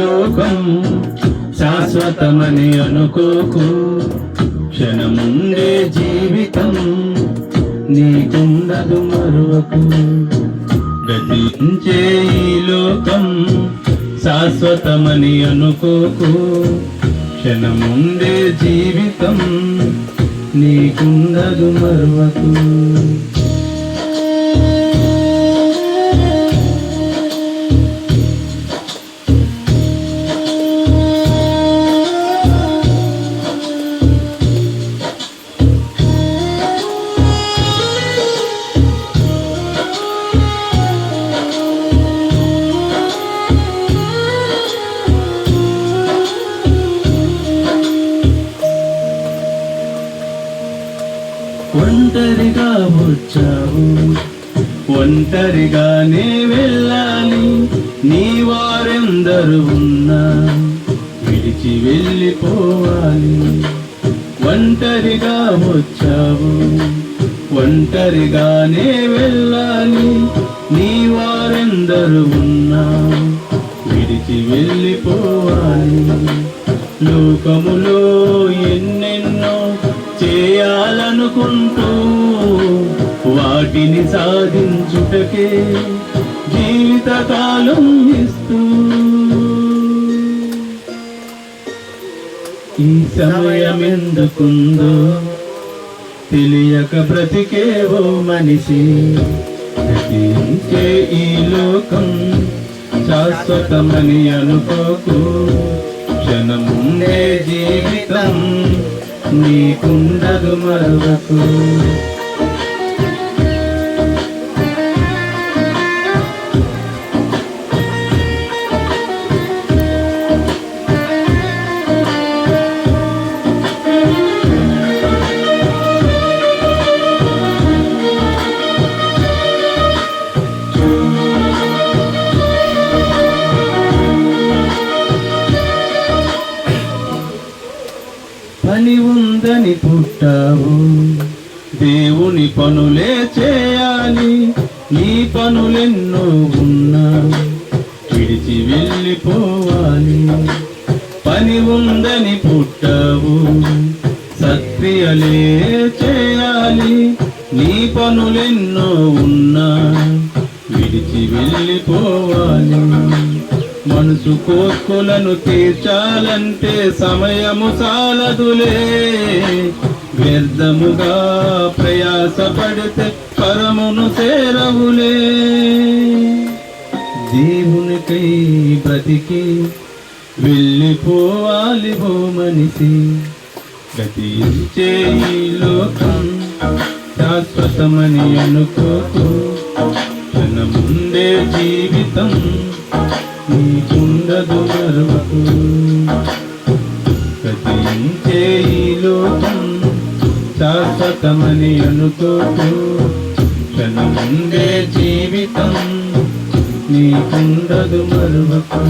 లోకం శాశ్వతమని అనుకోకు. క్షణముండే జీవితం నీకుండదు మరువకు. గతించే ఈ లోకం శాశ్వతమని అనుకోకు. క్షణముండే జీవితం నీకుండదు మరువకు. ఒంటరిగా వచ్చావు, ఒంటరిగానే వెళ్ళాలి. నీ వారెందరు ఉన్నా విడిచి వెళ్ళిపోవాలి. ఒంటరిగా వచ్చావు, ఒంటరిగానే వెళ్ళాలి. నీ వారెందరు ఉన్నా విడిచి వెళ్ళిపోవాలి. లోకములో ఎన్నెన్నో చేయాలనుకుంటూ వాటిని సాధించుటకే జీవితకాలం ఇస్తూ ఈ సమయం ఎందుకుందో తెలియక బ్రతికేవో మనిషి. గతించే ఈ లోకం శాశ్వతమని అనుకోకు. క్షణముండే జీవితం నీకుండదు మరువకు. పని ఉందని పుట్టావు, దేవుని పనులే చేయాలి. నీ పనులెన్నో ఉన్నా విడిచి వెళ్ళిపోవాలి. పని ఉందని పుట్టావు, సత్క్రియలే చేయాలి. నీ పనులెన్నో ఉన్నా విడిచి వెళ్ళిపోవాలి. మనసు కోర్కులను తీర్చాలంటే సమయము చాలదులే. వ్యర్థముగా ప్రయాసపడితే పరమును చేరవులే. దేవునికై బ్రతికి వెళ్ళిపోవాలి ఓ మనిషి. గతించే ఈ లోకం శాశ్వతమని అనుకోకు. క్షణముండే జీవితం నీకుండదు మరువకు. గతించే ఈ లోకం శాశ్వతమని అనుకోకు. క్షణముండే జీవితం నీకుండదు మరువకు.